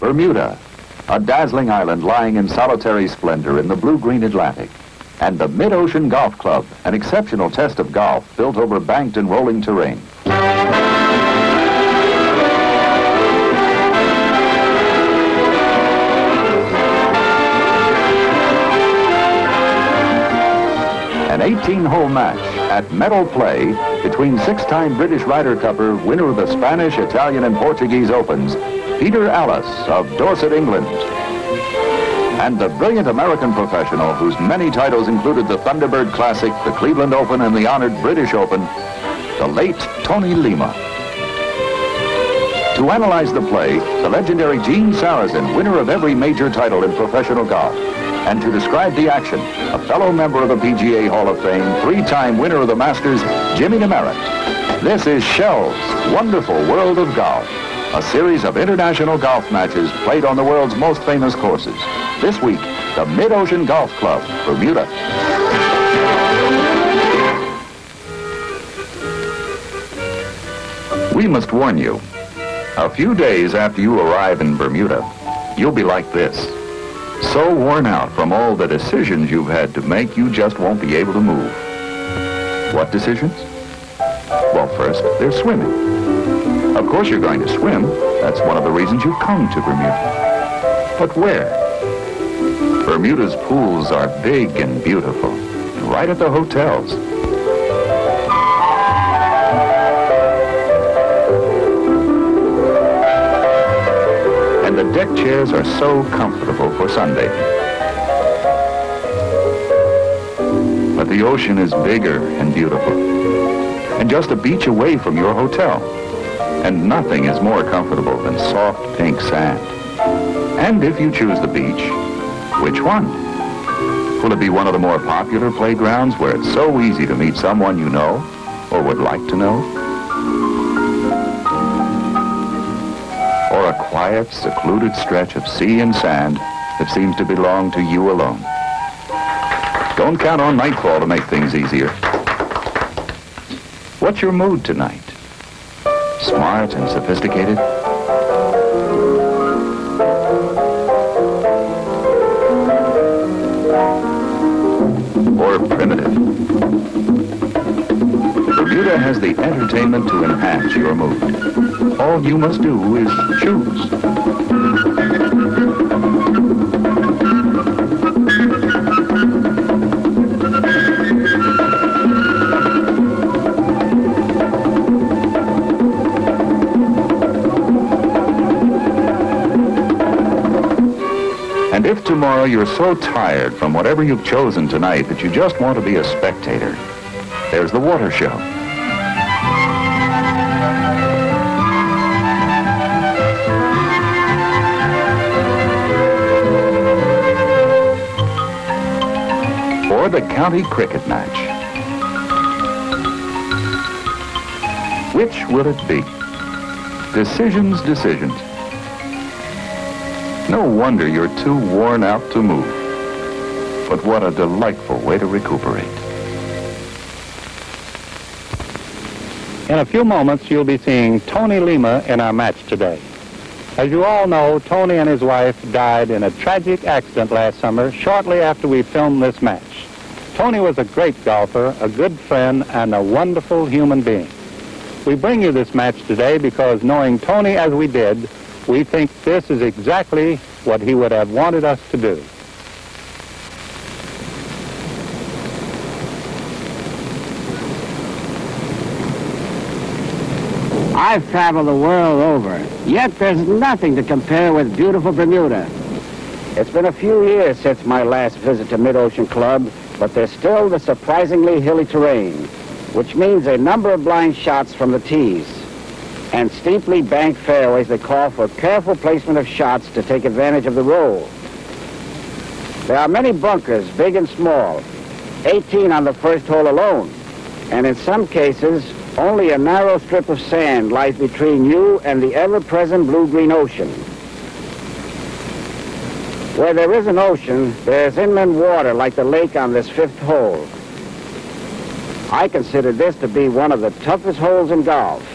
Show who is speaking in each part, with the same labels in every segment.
Speaker 1: Bermuda, a dazzling island lying in solitary splendor in the blue-green Atlantic. And the Mid-Ocean Golf Club, an exceptional test of golf built over banked and rolling terrain. An 18-hole match at medal play between six-time British Ryder Cupper, winner of the Spanish, Italian, and Portuguese Opens, Peter Alliss of Dorset, England, and the brilliant American professional whose many titles included the Thunderbird Classic, the Cleveland Open, and the honored British Open, the late Tony Lema. To analyze the play, the legendary Gene Sarazen, winner of every major title in professional golf. And to describe the action, a fellow member of the PGA Hall of Fame, three-time winner of the Masters, Jimmy DeMeritt. This is Shell's Wonderful World of Golf, a series of international golf matches played on the world's most famous courses. This week, the Mid-Ocean Golf Club, Bermuda. We must warn you, a few days after you arrive in Bermuda, you'll be like this. So worn out from all the decisions you've had to make, you just won't be able to move. What decisions? Well, first, there's swimming. Of course you're going to swim. That's one of the reasons you've come to Bermuda. But where? Bermuda's pools are big and beautiful, right at the hotels. And the deck chairs are so comfortable for sunbathing. But the ocean is bigger and beautiful, and just a beach away from your hotel. And nothing is more comfortable than soft pink sand. And if you choose the beach, which one? Will it be one of the more popular playgrounds where it's so easy to meet someone you know or would like to know? Or a quiet, secluded stretch of sea and sand that seems to belong to you alone? Don't count on nightfall to make things easier. What's your mood tonight? Smart and sophisticated? Or primitive? Bermuda has the entertainment to enhance your mood. All you must do is choose. And if tomorrow you're so tired from whatever you've chosen tonight that you just want to be a spectator, there's the water show. Or the county cricket match. Which will it be? Decisions, decisions. No wonder you're too worn out to move. But what a delightful way to recuperate.
Speaker 2: In a few moments, you'll be seeing Tony Lema in our match today. As you all know, Tony and his wife died in a tragic accident last summer, shortly after we filmed this match. Tony was a great golfer, a good friend, and a wonderful human being. We bring you this match today because, knowing Tony as we did, we think this is exactly what he would have wanted us to do.
Speaker 3: I've traveled the world over, yet there's nothing to compare with beautiful Bermuda. It's been a few years since my last visit to Mid-Ocean Club, but there's still the surprisingly hilly terrain, which means a number of blind shots from the tees, and steeply banked fairways that call for careful placement of shots to take advantage of the roll. There are many bunkers, big and small, 18 on the first hole alone, and in some cases, only a narrow strip of sand lies between you and the ever-present blue-green ocean. Where there is an ocean, there's inland water like the lake on this fifth hole. I consider this to be one of the toughest holes in golf.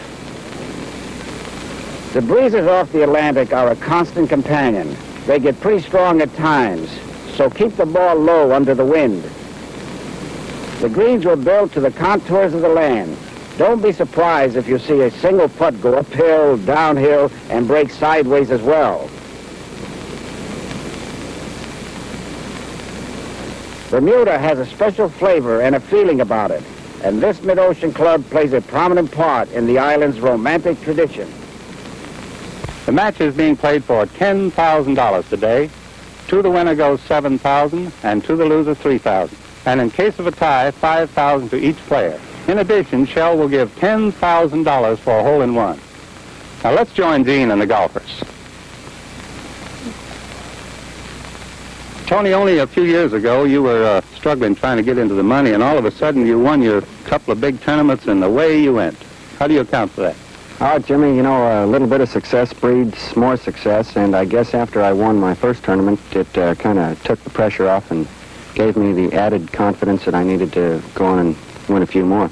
Speaker 3: The breezes off the Atlantic are a constant companion. They get pretty strong at times, so keep the ball low under the wind. The greens were built to the contours of the land. Don't be surprised if you see a single putt go uphill, downhill, and break sideways as well. Bermuda has a special flavor and a feeling about it, and this mid-ocean club plays a prominent part in the island's romantic tradition.
Speaker 2: The match is being played for $10,000 today. To the winner goes $7,000, and to the loser $3,000. And in case of a tie, $5,000 to each player. In addition, Shell will give $10,000 for a hole-in-one. Now let's join Gene and the golfers. Tony, only a few years ago, you were struggling trying to get into the money, and all of a sudden you won your couple of big tournaments, and away you went. How do you account for that?
Speaker 4: Oh, Jimmy, you know, a little bit of success breeds more success, and I guess after I won my first tournament, it kind of took the pressure off and gave me the added confidence that I needed to go on and win a few more.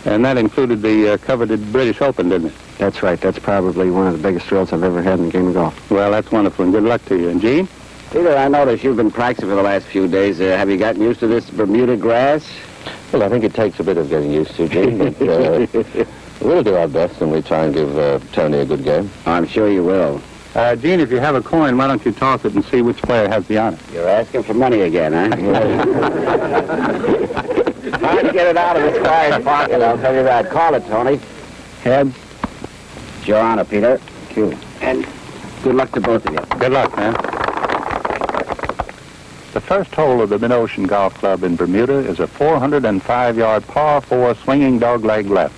Speaker 2: And that included the coveted British Open, didn't it?
Speaker 4: That's right. That's probably one of the biggest thrills I've ever had in the game of golf.
Speaker 2: Well, that's wonderful, and good luck to you. And Gene?
Speaker 3: Peter, I noticed you've been practicing for the last few days. Have you gotten used to this Bermuda grass?
Speaker 5: Well, I think it takes a bit of getting used to, Gene, but we'll do our best, and we try and give Tony a good game.
Speaker 3: I'm sure you will.
Speaker 2: Gene, if you have a coin, why don't you toss it and see which player has the honor?
Speaker 3: You're asking for money again, huh? Trying to get it out of this guy's pocket, I'll tell you that. Call it, Tony.
Speaker 2: Heads.
Speaker 3: It's your honor, Peter. Thank you. And good luck to both of you.
Speaker 2: Good luck, man. The first hole of the Mid-Ocean Golf Club in Bermuda is a 405-yard par 4 swinging dogleg left,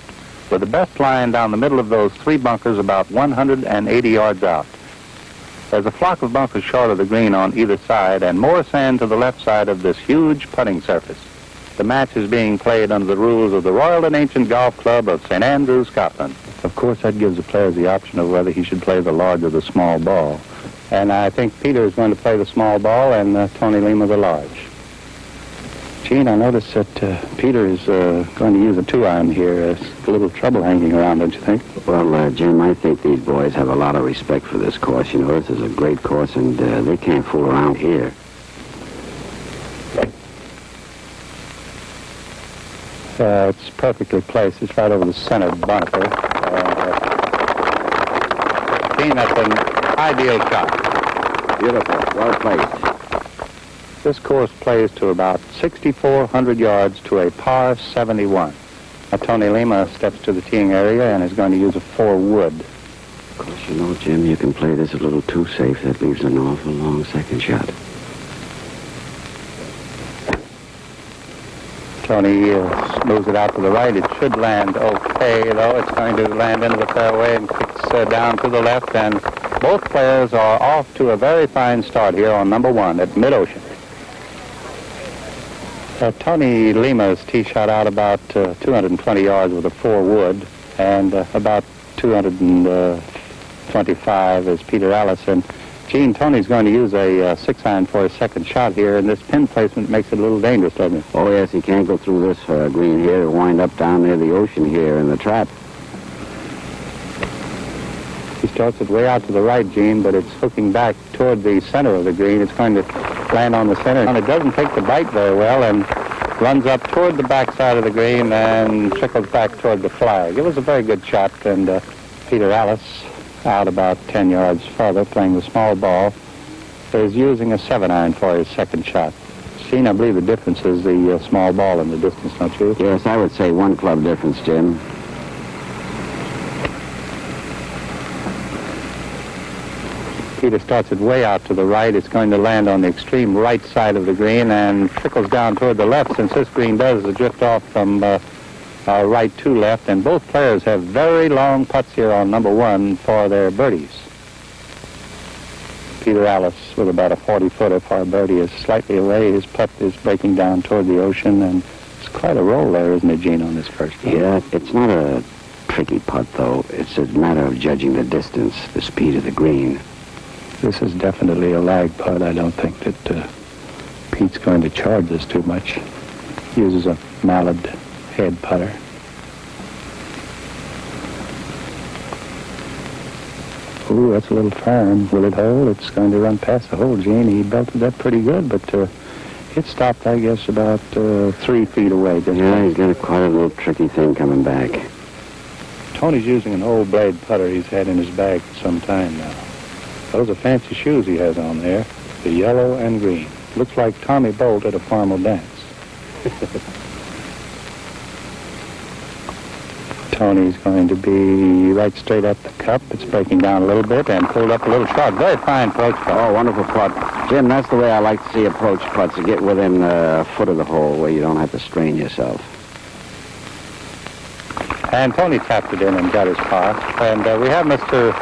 Speaker 2: with the best line down the middle of those three bunkers about 180 yards out. There's a flock of bunkers short of the green on either side, and more sand to the left side of this huge putting surface. The match is being played under the rules of the Royal and Ancient Golf Club of St. Andrews, Scotland. Of course, that gives the player the option of whether he should play the large or the small ball. And I think Peter is going to play the small ball and Tony Lema the large. Gene, I noticed that Peter is going to use a 2-iron here. There's a little trouble hanging around, don't you think?
Speaker 3: Well, Jim, I think these boys have a lot of respect for this course. You know, this is a great course, and they can't fool around here.
Speaker 2: It's perfectly placed. It's right over the center bunker. Gene, that's an ideal shot.
Speaker 3: Beautiful. Well placed.
Speaker 2: This course plays to about 6,400 yards to a par 71. Now, Tony Lema steps to the teeing area and is going to use a 4-wood.
Speaker 3: Of course, you know, Jim, you can play this a little too safe. That leaves an awful long second shot.
Speaker 2: Tony moves it out to the right. It should land okay, though. It's going to land into the fairway and kicks down to the left, and both players are off to a very fine start here on number 1 at Mid-Ocean. Tony Lema's tee shot out about 220 yards with a 4-wood, and about 225 is Peter Alliss. And Gene, Tony's going to use a 6-iron for his second shot here, and this pin placement makes it a little dangerous, doesn't it?
Speaker 3: Oh, yes, he can't go through this green here and wind up down near the ocean here in the trap.
Speaker 2: He starts it way out to the right, Gene, but it's hooking back toward the center of the green. It's going to land on the center, and it doesn't take the bite very well, and runs up toward the backside of the green and trickles back toward the flag. It was a very good shot, and Peter Alliss, out about 10 yards further, playing the small ball, is using a 7-iron for his second shot. Gene, I believe the difference is the small ball in the distance, don't you?
Speaker 3: Yes, I would say 1 club difference, Jim.
Speaker 2: Peter starts it way out to the right. It's going to land on the extreme right side of the green and trickles down toward the left, since this green does drift off from right to left, and both players have very long putts here on number 1 for their birdies. Peter Alliss with about a 40-footer for a birdie is slightly away. His putt is breaking down toward the ocean, and it's quite a roll there, isn't it, Gene, on this first one?
Speaker 3: Yeah, it's not a tricky putt, though. It's a matter of judging the distance, the speed of the green.
Speaker 2: This is definitely a lag putt. I don't think that Pete's going to charge this too much. He uses a mallard head putter. Ooh, that's a little firm. Will it hold? It's going to run past the hole, Gene. He belted that pretty good, but it stopped, I guess, about 3 feet away.
Speaker 4: Yeah, he's got quite a little tricky thing coming back.
Speaker 2: Tony's using an old blade putter he's had in his bag for some time now. Those are fancy shoes he has on there, the yellow and green. Looks like Tommy Bolt at a formal dance. Tony's going to be right straight at the cup. It's breaking down a little bit and pulled up a little short. Very fine approach putt.
Speaker 3: Oh, wonderful putt. Jim, that's the way I like to see approach putts, to get within a foot of the hole where you don't have to strain yourself.
Speaker 2: And Tony tapped it in and got his par. And we have Mr.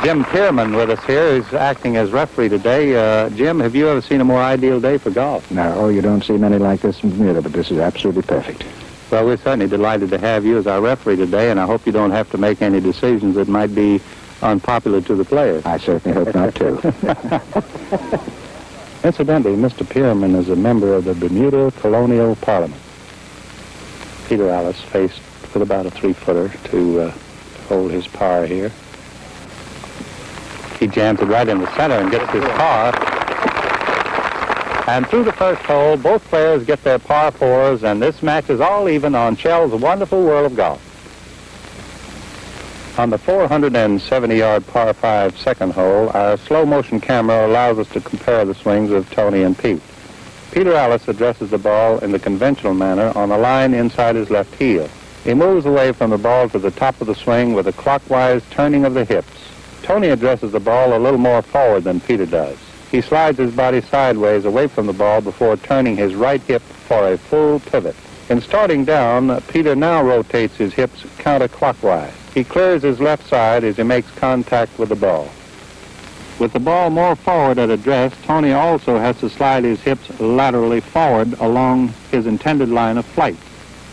Speaker 2: Jim Pierman with us here, who's acting as referee today. Jim, have you ever seen a more ideal day for golf?
Speaker 6: No, you don't see many like this in Bermuda, but this is absolutely perfect.
Speaker 2: Well, we're certainly delighted to have you as our referee today, and I hope you don't have to make any decisions that might be unpopular to the players.
Speaker 6: I certainly hope not, too.
Speaker 2: Incidentally, Mr. Pierman is a member of the Bermuda Colonial Parliament. Peter Alliss faced with about a 3-footer to hold his par here. He jams it right in the center and gets his par. And through the first hole, both players get their par 4s, and this match is all even on Shell's wonderful world of golf. On the 470-yard par 5 second hole, our slow-motion camera allows us to compare the swings of Tony and Pete. Peter Alliss addresses the ball in the conventional manner on a line inside his left heel. He moves away from the ball to the top of the swing with a clockwise turning of the hips. Tony addresses the ball a little more forward than Peter does. He slides his body sideways away from the ball before turning his right hip for a full pivot. In starting down, Peter now rotates his hips counterclockwise. He clears his left side as he makes contact with the ball. With the ball more forward at address, Tony also has to slide his hips laterally forward along his intended line of flight.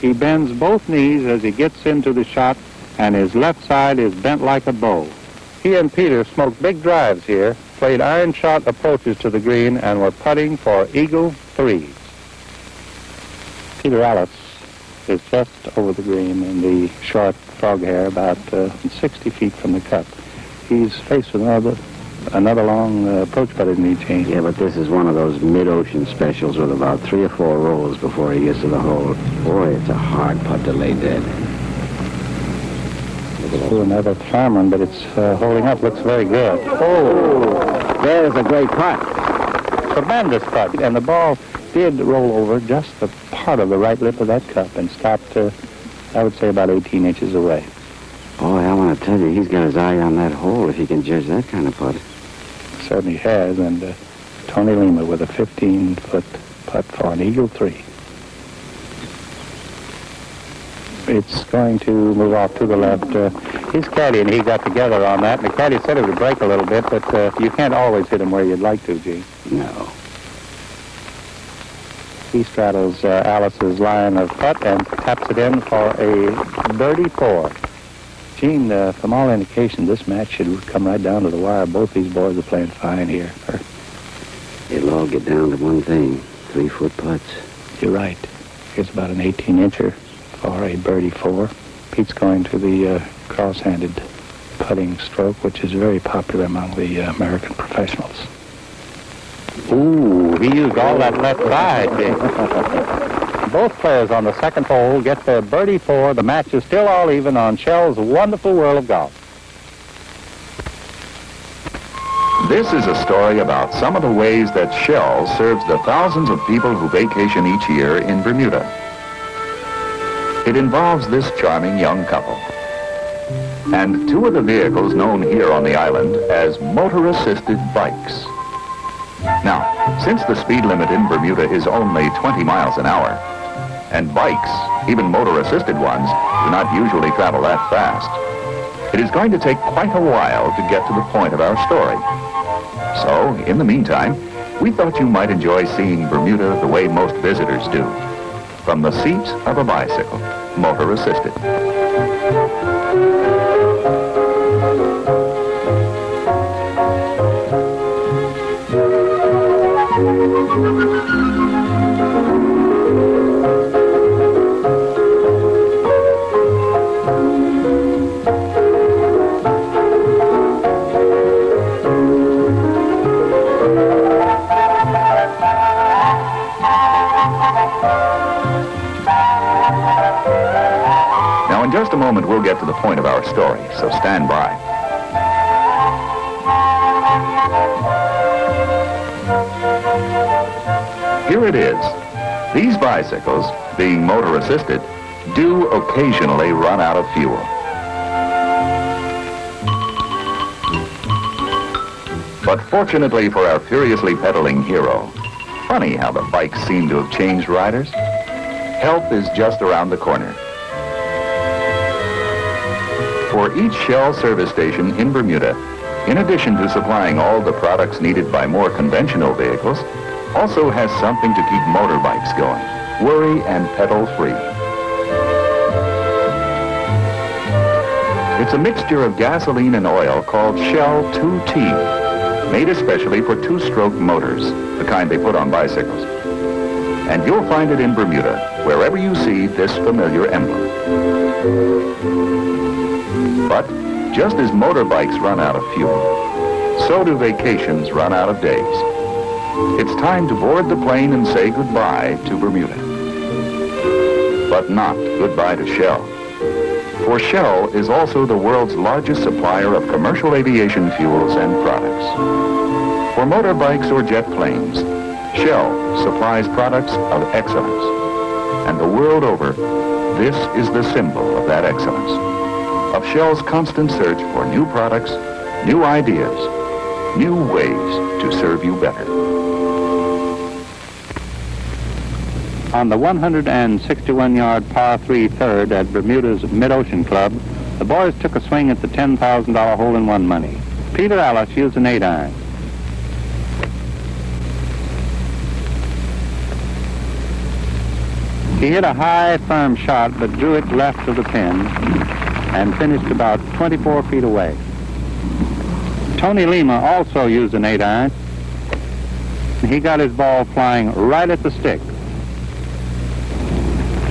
Speaker 2: He bends both knees as he gets into the shot, and his left side is bent like a bow. He and Peter smoked big drives here, played iron shot approaches to the green, and were putting for eagle 3s. Peter Alliss is just over the green in the short frog hair, about 60 feet from the cup. He's faced with another long approach putt, isn't he, Gene?
Speaker 3: Yeah, but this is one of those mid-ocean specials with about 3 or 4 rolls before he gets to the hole. Boy, it's a hard putt to lay dead.
Speaker 2: Ooh, another firm one, but it's holding up. Looks very good.
Speaker 3: Oh, there's a great putt.
Speaker 2: Tremendous putt. And the ball did roll over just the part of the right lip of that cup and stopped, I would say, about 18 inches away.
Speaker 3: Boy, I want to tell you, he's got his eye on that hole if he can judge that kind of putt.
Speaker 2: Certainly has. And Tony Lema with a 15-foot putt for an eagle 3. It's going to move off to the left. His caddy and he got together on that, and the caddy said it would break a little bit, but you can't always hit him where you'd like to, Gene.
Speaker 3: No.
Speaker 2: He straddles Allis's line of putt and taps it in for a birdie 4. Gene, from all indications, this match should come right down to the wire. Both these boys are playing fine here.
Speaker 3: It'll all get down to one thing, 3-foot putts.
Speaker 2: You're right. Here's about an 18-incher for a birdie 4. Pete's going to the cross-handed putting stroke, which is very popular among the American professionals. Ooh, he used all that left side, Jake. Both players on the second hole get their birdie 4. The match is still all even on Shell's wonderful world of golf.
Speaker 1: This is a story about some of the ways that Shell serves the thousands of people who vacation each year in Bermuda. It involves this charming young couple and 2 of the vehicles known here on the island as motor-assisted bikes. Now, since the speed limit in Bermuda is only 20 miles an hour, and bikes, even motor-assisted ones, do not usually travel that fast, it is going to take quite a while to get to the point of our story. So, in the meantime, we thought you might enjoy seeing Bermuda the way most visitors do, from the seat of a bicycle, motor-assisted. we'll get to the point of our story, so stand by. Here it is. These bicycles, being motor-assisted, do occasionally run out of fuel. But fortunately for our furiously pedaling hero, funny how the bikes seem to have changed riders. Help is just around the corner. For each Shell service station in Bermuda, in addition to supplying all the products needed by more conventional vehicles, also has something to keep motorbikes going, worry and pedal-free. It's a mixture of gasoline and oil called Shell 2T, made especially for two-stroke motors, the kind they put on bicycles. And you'll find it in Bermuda, wherever you see this familiar emblem. But just as motorbikes run out of fuel, so do vacations run out of days. It's time to board the plane and say goodbye to Bermuda. But not goodbye to Shell. For Shell is also the world's largest supplier of commercial aviation fuels and products. For motorbikes or jet planes, Shell supplies products of excellence. And the world over, this is the symbol of that excellence, of Shell's constant search for new products, new ideas, new ways to serve you better.
Speaker 2: On the 161-yard par 3 third at Bermuda's Mid-Ocean Club, the boys took a swing at the $10,000 hole-in-one money. Peter Alliss used an 8-iron. He hit a high, firm shot, but drew it left of the pin and finished about 24 feet away. Tony Lema also used an 8-iron. He got his ball flying right at the stick,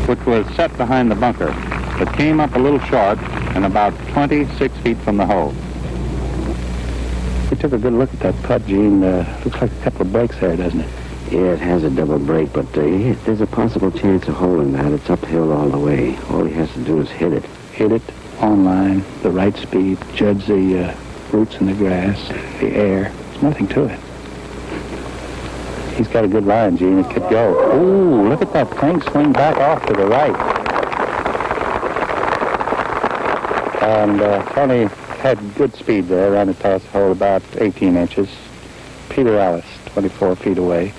Speaker 2: which was set behind the bunker, but came up a little short and about 26 feet from the hole. We took a good look at that putt, Gene. Looks like a couple of breaks there, doesn't it?
Speaker 3: Yeah, it has a double break, but there's a possible chance of holding that. It's uphill all the way. All he has to do is hit it.
Speaker 6: Hit it on line, the right speed, judge the roots in the grass, the air. There's nothing to it.
Speaker 2: He's got a good line, Gene. It could go. Ooh, look at that thing swing back off to the right. And Tony had good speed there, ran it past the hole about 18 inches. Peter Alliss, 24 feet away,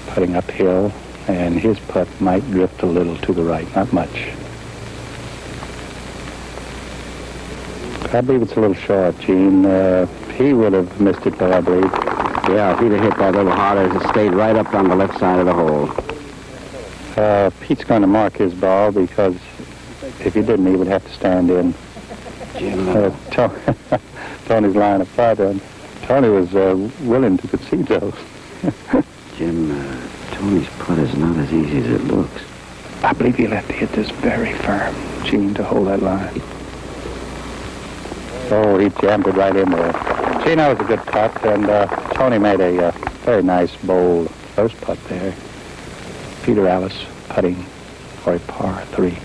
Speaker 2: putting uphill, and his putt might drift a little to the right, not much. I believe it's a little short, Gene. He would have missed it, though, I believe.
Speaker 3: Yeah, if he'd have hit that a little harder, it stayed right up on the left side of the hole.
Speaker 2: Pete's going to mark his ball because if he didn't, he would have to stand in.
Speaker 3: Jim,
Speaker 2: Tony's line of putt, and Tony was willing to concede those.
Speaker 3: Jim, Tony's putt is not as easy as it looks.
Speaker 6: I believe you'll have to hit this very firm, Gene, to hold that line.
Speaker 2: Oh, he jammed it right in there. Gene, that was a good putt, and Tony made a very nice, bold first putt there. Peter Alliss putting for a par 3.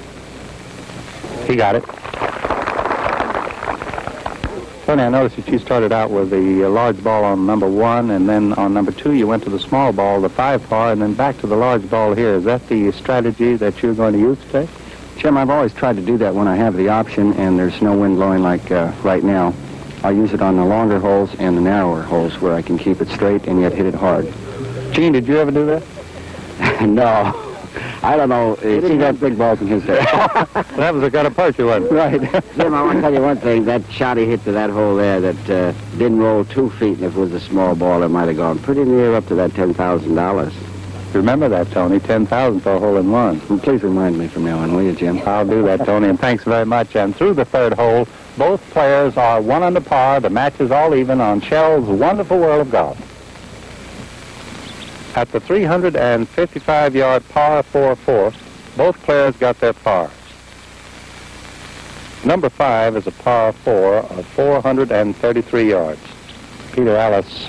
Speaker 2: He got it. Tony, I noticed that you started out with the large ball on number 1, and then on number 2 you went to the small ball, the 5 par, and then back to the large ball here. Is that the strategy that you're going to use today?
Speaker 4: Jim, I've always tried to do that when I have the option and there's no wind blowing like right now. I use it on the longer holes and the narrower holes where I can keep it straight and yet hit it hard.
Speaker 2: Gene, did you ever do that?
Speaker 3: No. I don't know.
Speaker 4: He didn't got big balls in his day.
Speaker 2: That was a kind of putt you won.
Speaker 4: Right.
Speaker 3: Jim, I want to tell you one thing. That shot he hit to that hole there that didn't roll 2 feet, and if it was a small ball, it might have gone pretty near up to that $10,000.
Speaker 2: Remember that, Tony, 10,000 for a hole-in-one.
Speaker 4: Well, please remind me from now on, will you, Jim?
Speaker 2: I'll do that, Tony, and thanks very much. And through the third hole, both players are 1 under par. The match is all even on Shell's wonderful world of golf. At the 355-yard par 4-4, both players got their pars. Number 5 is a par 4 of 433 yards. Peter Alliss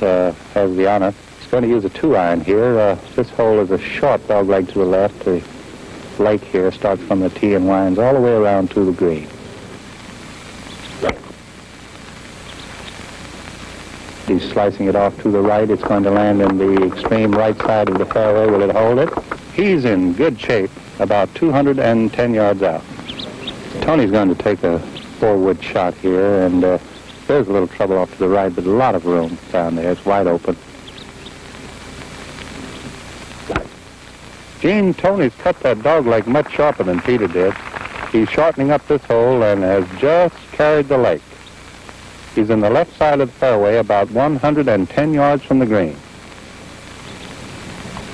Speaker 2: has the honor. He's going to use a 2-iron here. This hole is a short dogleg to the left. The lake here starts from the tee and winds all the way around to the green. He's slicing it off to the right. It's going to land in the extreme right side of the fairway. Will it hold it? He's in good shape, about 210 yards out. Tony's going to take a forward shot here, and there's a little trouble off to the right, but a lot of room down there. It's wide open. Gene, Tony's cut that dog leg much sharper than Peter did. He's shortening up this hole and has just carried the lake. He's in the left side of the fairway, about 110 yards from the green.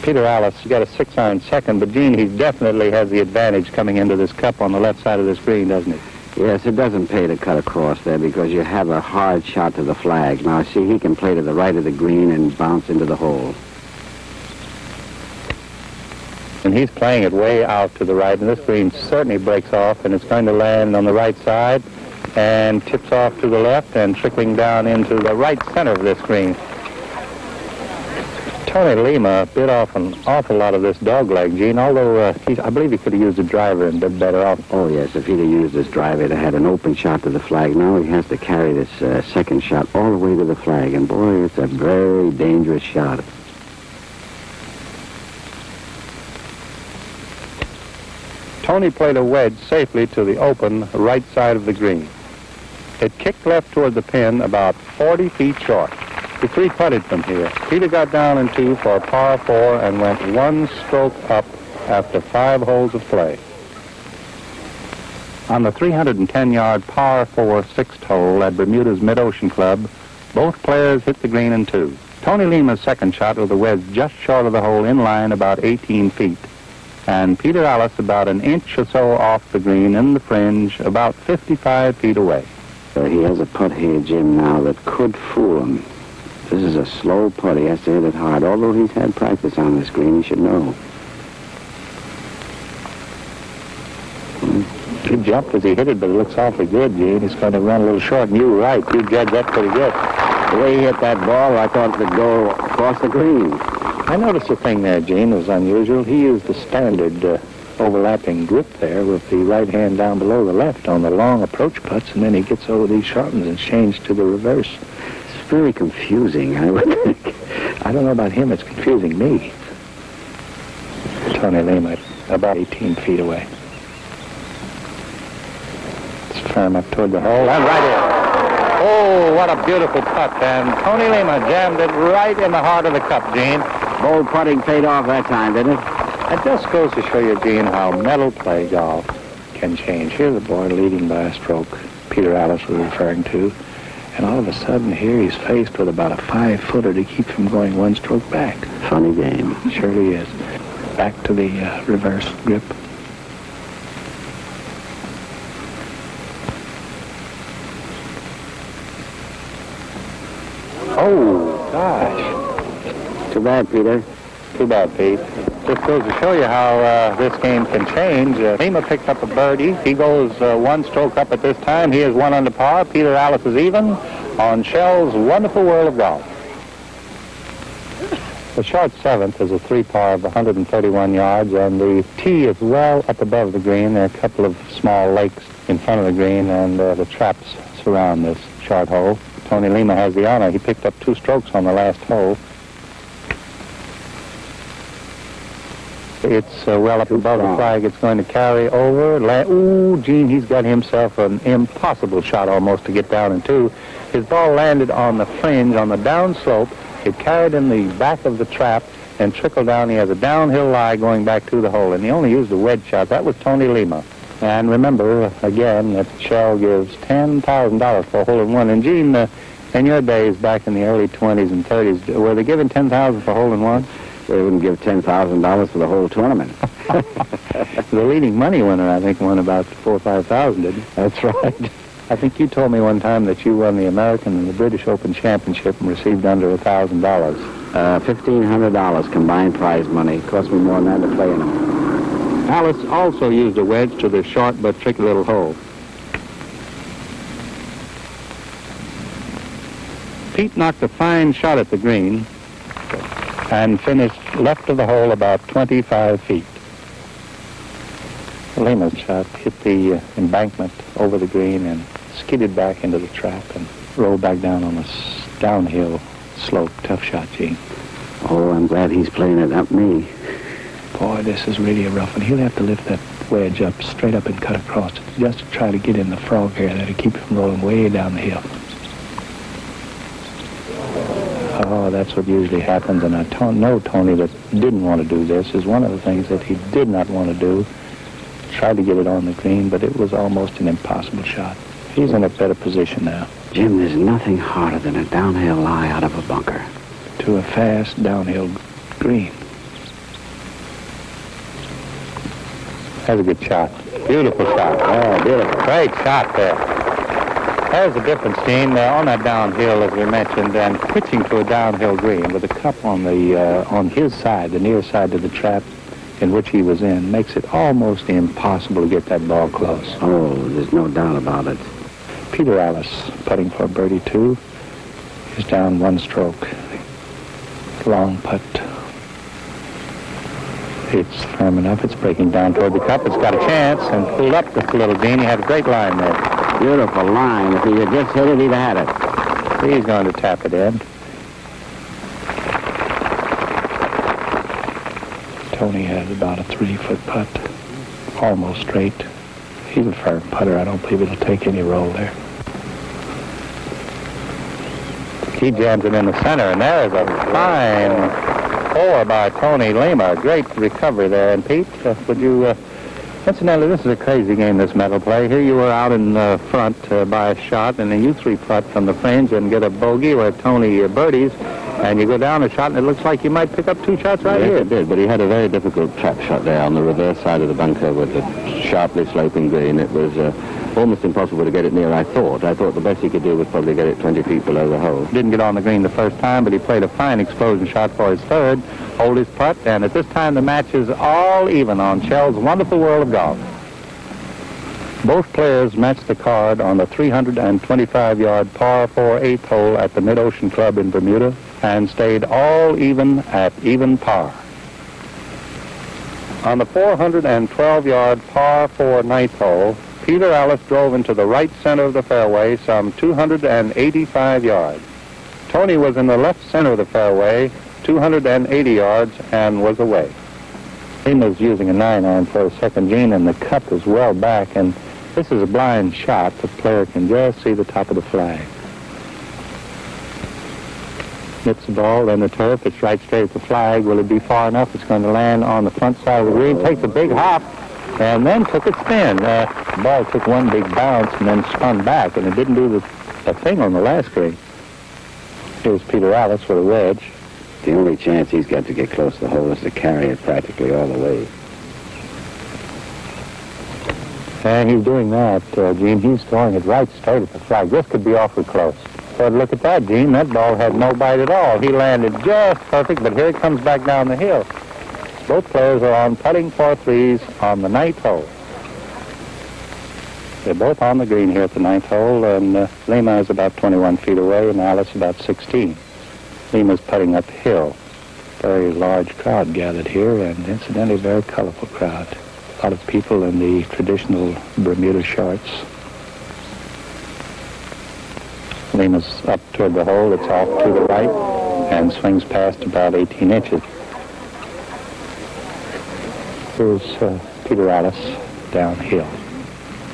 Speaker 2: Peter Alliss got a 6-iron second, but Gene, he definitely has the advantage coming into this cup on the left side of this green, doesn't he?
Speaker 3: Yes, it doesn't pay to cut across there because you have a hard shot to the flag. Now, see, he can play to the right of the green and bounce into the hole.
Speaker 2: And he's playing it way out to the right, and this green certainly breaks off, and it's going to land on the right side and tips off to the left and trickling down into the right center of this green. Tony Lema bit off an awful lot of this dog leg, Gene, although I believe he could have used a driver and been better off.
Speaker 3: Oh, yes, if he'd have used his driver, he'd have had an open shot to the flag. Now he has to carry this second shot all the way to the flag, and boy, it's a very dangerous shot.
Speaker 2: Tony played a wedge safely to the open right side of the green. It kicked left toward the pin about 40 feet short. The three putted from here. Peter got down in 2 for a par 4 and went 1 stroke up after 5 holes of play. On the 310-yard par 4 6th hole at Bermuda's Mid-Ocean Club, both players hit the green in 2. Tony Lema's second shot with a wedge just short of the hole in line about 18 feet. And Peter Alliss about an inch or so off the green in the fringe, about 55 feet away.
Speaker 3: He has a putt here, Jim, now that could fool him. This is a slow putt. He has to hit it hard. Although he's had practice on this green, he should know.
Speaker 2: He jumped as he hit it, but it looks awfully good, Gene. He's going to run a little short, and you're right. You judged that pretty good.
Speaker 3: The way he hit that ball, I thought it would go across the green.
Speaker 2: I noticed a thing there, Gene, was unusual. He used the standard overlapping grip there with the right hand down below the left on the long approach putts, and then he gets over these short ones and changes to the reverse.
Speaker 3: It's very confusing, I would think.
Speaker 2: I don't know about him. It's confusing me. Tony Lema, about 18 feet away. It's firm up toward the hole, and right in. Oh, what a beautiful putt, and Tony Lema jammed it right in the heart of the cup, Gene.
Speaker 3: Bold putting paid off that time, didn't it?
Speaker 2: It just goes to show you, Gene, how mental play golf can change. Here's a boy leading by a stroke, Peter Alliss was referring to, and all of a sudden here he's faced with about a 5-footer to keep him going 1 stroke back.
Speaker 3: Funny game.
Speaker 2: It surely is. Back to the reverse grip. Oh, gosh.
Speaker 3: Too bad, Peter.
Speaker 2: Too bad, Pete. Just goes to show you how this game can change. Lema picked up a birdie. He goes 1 stroke up at this time. He is 1 under par. Peter Alliss is even on Shell's Wonderful World of Golf. The short 7th is a 3-par of 131 yards, and the tee is well up above the green. There are a couple of small lakes in front of the green, and the traps surround this short hole. Tony Lema has the honor. He picked up 2 strokes on the last hole. It's well up above the flag. It's going to carry over. Ooh, Gene, he's got himself an impossible shot almost to get down in 2. His ball landed on the fringe, on the down slope. It carried in the back of the trap and trickled down. He has a downhill lie going back to the hole, and he only used a wedge shot. That was Tony Lema. And remember, again, that Shell gives $10,000 for a hole-in-one. And Gene, in your days back in the early 20s and 30s, were they giving $10,000 for hole-in-one?
Speaker 3: They wouldn't give $10,000 for the whole tournament.
Speaker 2: The leading money winner, I think, won about $4,000 or $5,000, didn't he?
Speaker 3: That's right.
Speaker 2: I think you told me one time that you won the American and the British Open Championship and received under $1,000.
Speaker 3: $1,500 combined prize money. It cost me more than that to play in them.
Speaker 2: Alliss also used a wedge to the short but tricky little hole. Pete knocked a fine shot at the green and finished left of the hole about 25 feet. Lema's shot hit the embankment over the green and skidded back into the trap and rolled back down on the
Speaker 6: downhill slope. Tough shot, Gene.
Speaker 3: Oh, I'm glad he's playing it, not me.
Speaker 6: Boy, this is really a rough one. He'll have to lift that wedge up, straight up and cut across it, just to try to get in the frog hair there to keep it from rolling way down the hill. Oh, that's what usually happens, and I know Tony that didn't want to do this. Is one of the things that he did not want to do. Tried to get it on the green, but it was almost an impossible shot. He's in a better position now.
Speaker 3: Jim, there's nothing harder than a downhill lie out of a bunker.
Speaker 6: To a fast downhill green. That's a good shot. Beautiful shot. Oh, beautiful. Great shot there. There's a difference, Gene, on that downhill, as we mentioned, and pitching to a downhill green with a cup on his side, the near side to the trap in which he was in, makes it almost impossible to get that ball close.
Speaker 3: Oh, there's no doubt about it.
Speaker 6: Peter Alliss, putting for birdie 2, is down 1 stroke. Long putt. It's firm enough. It's breaking down toward the cup. It's got a chance and pulled up just a little, Gene. He had a great line there.
Speaker 3: Beautiful line. If he had just hit it, he'd have had it.
Speaker 6: He's going to tap it in. Tony has about a 3-foot putt. Almost straight. He's a firm putter. I don't believe it'll take any roll there. He jams it in the center, and there is a fine 4 by Tony Lema. Great recovery there. And Pete, would you... Incidentally, this is a crazy game, this medal play. Here you were out in front by a shot, and then you 3-putt from the fringe and get a bogey where Tony birdies, and you go down a shot, and it looks like you might pick up 2 shots right here.
Speaker 5: Yes, it did, but he had a very difficult trap shot there on the reverse side of the bunker with the sharply sloping green. It was almost impossible to get it near, I thought. I thought the best he could do was probably get it 20 feet below the hole.
Speaker 6: Didn't get on the green the first time, but he played a fine explosion shot for his third, hold his putt, and at this time the match is all even on Shell's Wonderful World of Golf. Both players matched the card on the 325-yard par 4 8th hole at the Mid-Ocean Club in Bermuda and stayed all even at even par. On the 412-yard par 4 9th hole, Peter Alliss drove into the right center of the fairway some 285 yards. Tony was in the left center of the fairway, 280 yards, and was away. Lema's using a 9-iron for a second, Gene, and the cup is well back, and this is a blind shot. The player can just see the top of the flag. Hits the ball, then the turf. It's right straight at the flag. Will it be far enough? It's going to land on the front side of the green. Takes a big hop, and then took a spin. The ball took one big bounce and then spun back, and it didn't do the thing on the last green. Here's Peter Alliss with a wedge.
Speaker 3: The only chance he's got to get close to the hole is to carry it practically all the way.
Speaker 6: And he's doing that, Gene. He's throwing it right straight at the flag. This could be awfully close. But look at that, Gene. That ball had no bite at all. He landed just perfect, but here it comes back down the hill. Both players are on putting for 3s on the 9th hole. They're both on the green here at the 9th hole, and Lema is about 21 feet away, and Alliss about 16. Lema's putting uphill. Very large crowd gathered here, and incidentally, a very colorful crowd. A lot of people in the traditional Bermuda shorts. Lema's up toward the hole. It's off to the right and swings past about 18 inches. Here's Peter Alliss downhill.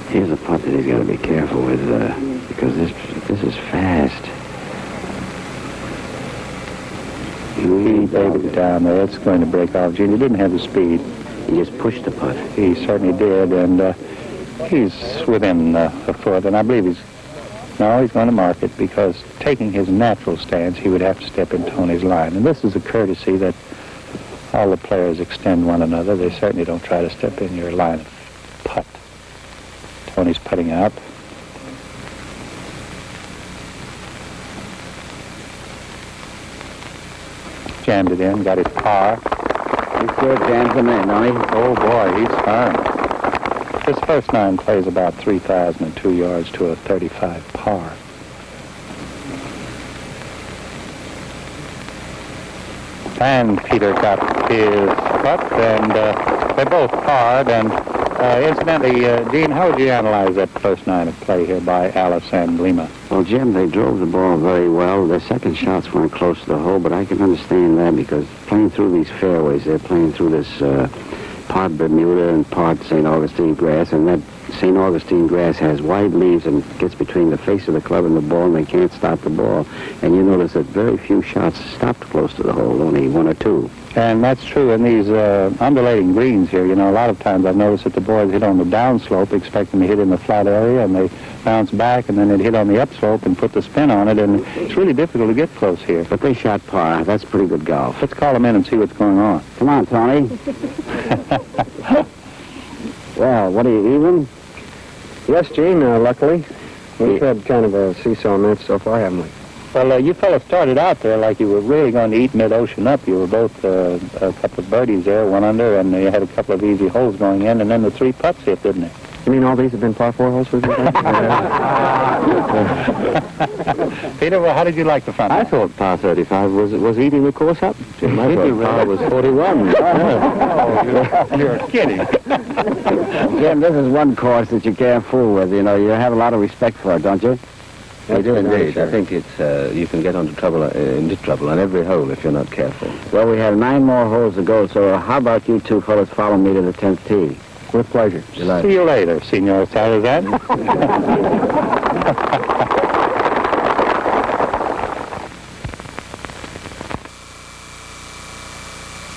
Speaker 3: Here's a putt that he's got to be careful with because this is fast.
Speaker 6: He laid it down there. It's going to break off. Gene, he didn't have the speed.
Speaker 3: He just pushed the putt.
Speaker 6: He certainly did, and he's within a foot, and I believe he's going to mark it because taking his natural stance, he would have to step in Tony's line. And this is a courtesy that all the players extend one another. They certainly don't try to step in your line of putt. Tony's putting out. Jammed it in, got his par.
Speaker 3: He still jams him in, don't he?
Speaker 6: Oh, boy, he's firm. This first 9 plays about 3,002 yards to a 35 par. And Peter got his putt, and they both parred, and
Speaker 2: Incidentally, Gene, how would you analyze that first nine of play here by Alliss and Lema?
Speaker 3: Well, Jim, they drove the ball very well. Their second shots weren't close to the hole, but I can understand that because playing through these fairways, they're playing through this part Bermuda and part St. Augustine grass, and that St. Augustine grass has wide leaves and gets between the face of the club and the ball, and they can't stop the ball. And you notice that very few shots stopped close to the hole, only one or two.
Speaker 2: And that's true in these undulating greens here. You know, a lot of times I've noticed that the boys hit on the downslope expecting to hit in the flat area, and they bounce back, and then they'd hit on the upslope and put the spin on it, and it's really difficult to get close here.
Speaker 3: But they shot par. That's pretty good golf.
Speaker 2: Let's call them in and see what's going on.
Speaker 3: Come on, Tony. Well, what are you, even?
Speaker 4: Yes, Gene, luckily. We've had kind of a seesaw match so far, haven't we?
Speaker 2: Well, you fellas started out there like you were really going to eat mid-ocean up. You were both a couple of birdies there, one under, and you had a couple of easy holes going in, and then the three putts hit, didn't they?
Speaker 4: You mean all these have been par 4 holes with you?
Speaker 2: Peter, well, how did you like the front?
Speaker 5: I thought par 35 was eating the course up. Jim, I thought par was 41.
Speaker 2: Oh, you're kidding.
Speaker 3: Jim, this is one course that you can't fool with. You know, you have a lot of respect for it, don't you?
Speaker 5: I do indeed. I think it's you can get into trouble on every hole if you're not careful.
Speaker 3: Well, we have 9 more holes to go, so how about you two fellas follow me to the 10th tee?
Speaker 2: With pleasure. See you later, Senor Salazar.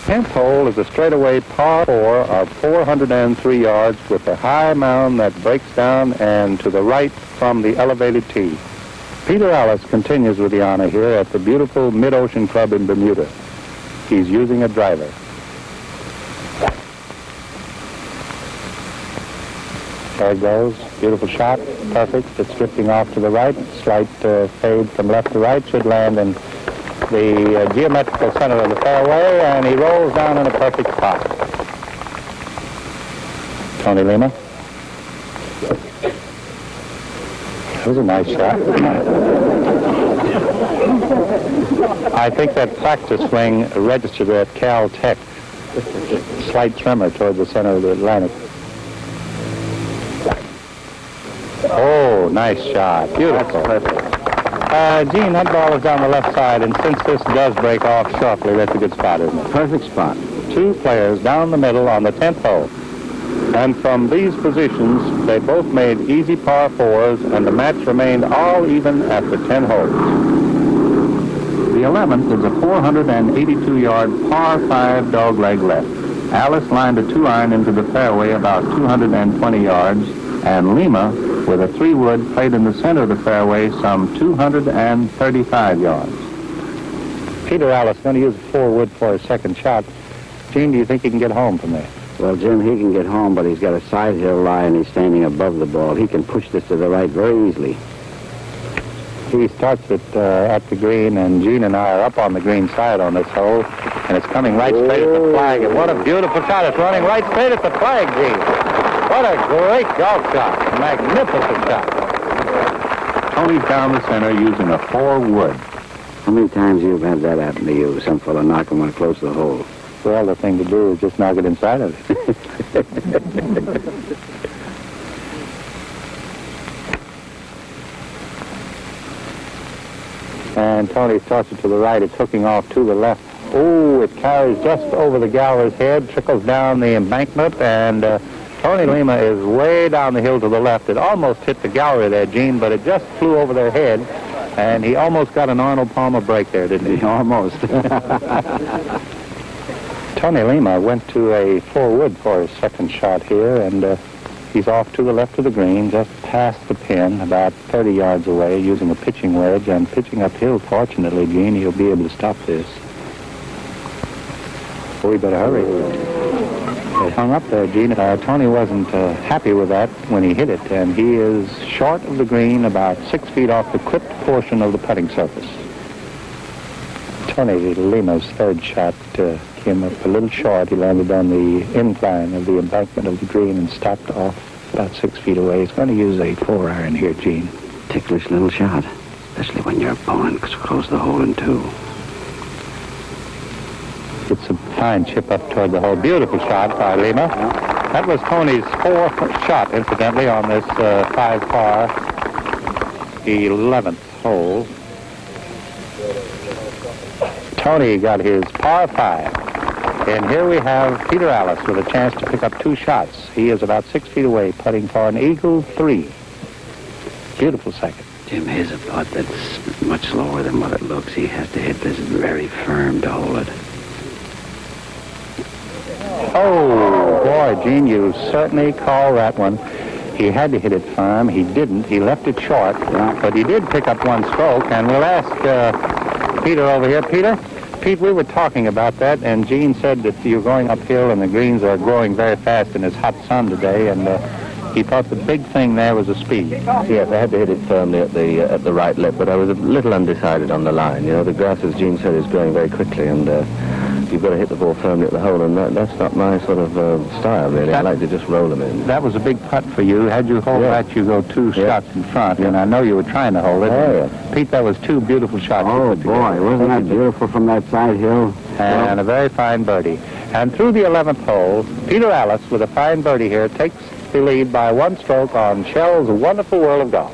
Speaker 2: 10th hole is a straightaway par 4 of 403 yards with a high mound that breaks down and to the right from the elevated tee. Peter Alliss continues with the honor here at the beautiful Mid-Ocean Club in Bermuda. He's using a driver. There it goes. Beautiful shot. Perfect. It's drifting off to the right. Slight fade from left to right. Should land in the geometrical center of the fairway, and he rolls down in a perfect spot. Tony Lema. That was a nice shot. I think that practice swing registered at Caltech. Slight tremor toward the center of the Atlantic. Oh, nice shot. Beautiful. Gene, that ball is down the left side, and since this does break off sharply, that's a good spot, isn't it?
Speaker 3: Perfect spot.
Speaker 2: 2 players down the middle on the 10th hole. And from these positions, they both made easy par 4s, and the match remained all even after 10 holes. The 11th is a 482-yard par 5 dogleg left. Alliss lined a 2-iron into the fairway about 220 yards, and Lema, with a 3-wood, played in the center of the fairway some 235 yards. Peter Alliss going to use a 4-wood for his second shot. Gene, do you think he can get home from there?
Speaker 3: Well, Jim, he can get home, but he's got a side hill lie, and he's standing above the ball. He can push this to the right very easily.
Speaker 2: He starts it at the green, and Gene and I are up on the green side on this hole, and it's coming right straight at the flag. And what a beautiful shot. It's running right straight at the flag, Gene. What a great golf shot. A magnificent shot. Tony's down the center using a 4-wood.
Speaker 3: How many times you've had that happen to you? Some fella knocking one close to the hole.
Speaker 2: Well, the thing to do is just knock it inside of it. And Tony tossed it to the right. It's hooking off to the left. Oh, it carries just over the galler's head, trickles down the embankment, and Tony Lema is way down the hill to the left. It almost hit the gallery there, Gene, but it just flew over their head, and he almost got an Arnold Palmer break there, didn't he?
Speaker 3: Almost.
Speaker 2: Tony Lema went to a 4-wood for his second shot here, and he's off to the left of the green, just past the pin, about 30 yards away, using a pitching wedge, and pitching uphill, fortunately, Gene, he'll be able to stop this. Well, we better hurry. It hung up there, Gene. Tony wasn't happy with that when he hit it, and he is short of the green, about 6 feet off the clipped portion of the putting surface. Tony Lema's third shot came up a little short. He landed on the incline of the embankment of the green and stopped off about 6 feet away. He's going to use a 4-iron here, Gene.
Speaker 3: Ticklish little shot, especially when your opponent throws the hole in 2.
Speaker 2: It's a fine chip up toward the hole. Beautiful shot by Lema.
Speaker 6: That was Tony's fourth shot, incidentally, on this 5-par 11th hole. Tony got his par 5. And here we have Peter Alliss with a chance to pick up 2 shots. He is about 6 feet away, putting for an eagle 3. Beautiful second.
Speaker 3: Jim, here's a putt that's much slower than what it looks. He has to hit this very firm to hold it.
Speaker 6: Oh, boy, Gene, you certainly call that one. He had to hit it firm. He didn't. He left it short. Yeah. But he did pick up 1 stroke. And we'll ask Peter over here. Pete, we were talking about that, and Gene said that you're going uphill and the greens are growing very fast in this hot sun today, and he thought the big thing there was the speed.
Speaker 5: Yes, I had to hit it firmly at the right lip, but I was a little undecided on the line. You know, the grass, as Gene said, is growing very quickly, and you've got to hit the ball firmly at the hole, and that's not my sort of style, really. I like to just roll them in.
Speaker 6: That was a big putt for you. Had you hold that, you go 2 shots in front, and I know you were trying to hold it.
Speaker 5: Oh, yeah.
Speaker 6: Pete, that was 2 beautiful shots.
Speaker 3: Oh, boy, wasn't that beautiful from that side hill?
Speaker 6: And a very fine birdie. And through the 11th hole, Peter Alliss, with a fine birdie here, takes the lead by 1 stroke on Shell's Wonderful World of Golf.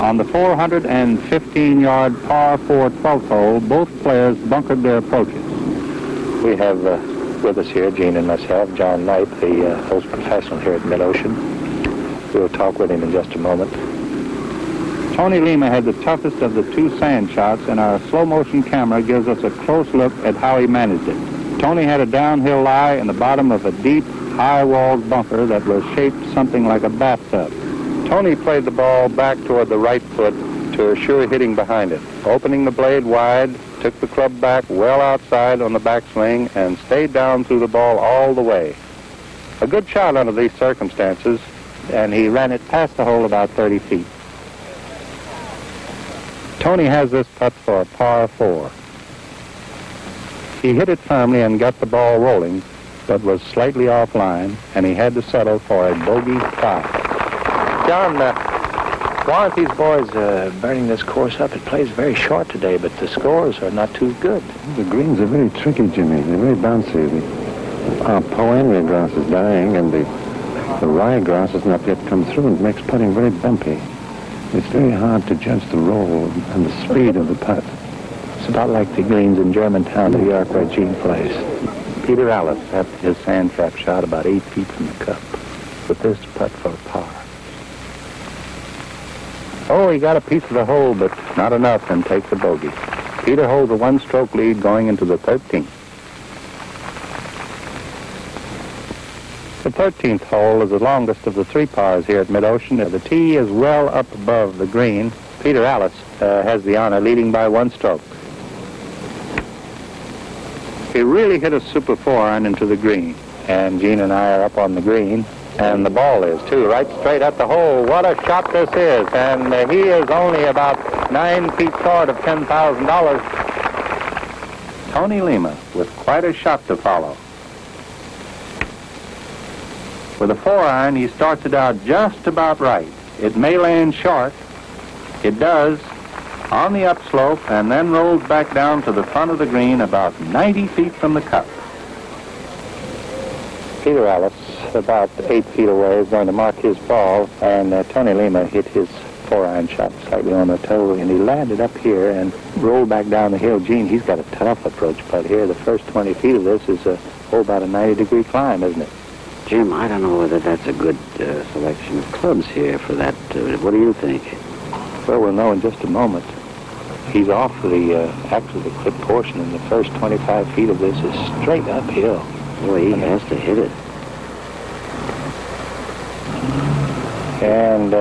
Speaker 6: On the 415-yard par 4 12th hole, both players bunkered their approaches. We have with us here, Gene and myself, John Knight, the host professional here at Mid-Ocean. We'll talk with him in just a moment. Tony Lema had the toughest of the 2 sand shots, and our slow-motion camera gives us a close look at how he managed it. Tony had a downhill lie in the bottom of a deep, high-walled bunker that was shaped something like a bathtub. Tony played the ball back toward the right foot to assure hitting behind it. Opening the blade wide, took the club back well outside on the backswing, and stayed down through the ball all the way. A good shot under these circumstances, and he ran it past the hole about 30 feet. Tony has this putt for a par 4. He hit it firmly and got the ball rolling, but was slightly offline, and he had to settle for a bogey 5. John, why aren't these boys burning this course up? It plays very short today, but the scores are not too good.
Speaker 7: The greens are very tricky, Jimmy. They're very bouncy. Our poenria grass is dying, and the rye grass has not yet come through, and it makes putting very bumpy. It's very hard to judge the roll and the speed of the putt.
Speaker 6: It's about like the greens in Germantown, New York, where Gene plays. Peter Alliss had his sand trap shot about 8 feet from the cup, with this putt for a par. Oh, he got a piece of the hole, but not enough, and takes a bogey. Peter holds a 1-stroke lead going into the 13th. The 13th hole is the longest of the 3 pars here at Mid-Ocean. The tee is well up above the green. Peter Alliss has the honor, leading by 1 stroke. He really hit a super 4-iron into the green, and Gene and I are up on the green, and the ball is, too, right straight at the hole. What a shot this is, and he is only about 9 feet short of $10,000. Tony Lema with quite a shot to follow. With a 4-iron, he starts it out just about right. It may land short. It does, on the upslope, and then rolls back down to the front of the green about 90 feet from the cup. Peter Alliss, about 8 feet away, is going to mark his ball, and Tony Lema hit his 4-iron shot slightly on the toe, and he landed up here and rolled back down the hill. Gene, he's got a tough approach putt here. The first 20 feet of this is about a 90-degree climb, isn't it?
Speaker 3: Jim, I don't know whether that's a good selection of clubs here for that. What do you think?
Speaker 6: Well, we'll know in just a moment. He's off actually the clip portion, and the first 25 feet of this is straight uphill.
Speaker 3: Boy, he has to hit it.
Speaker 6: And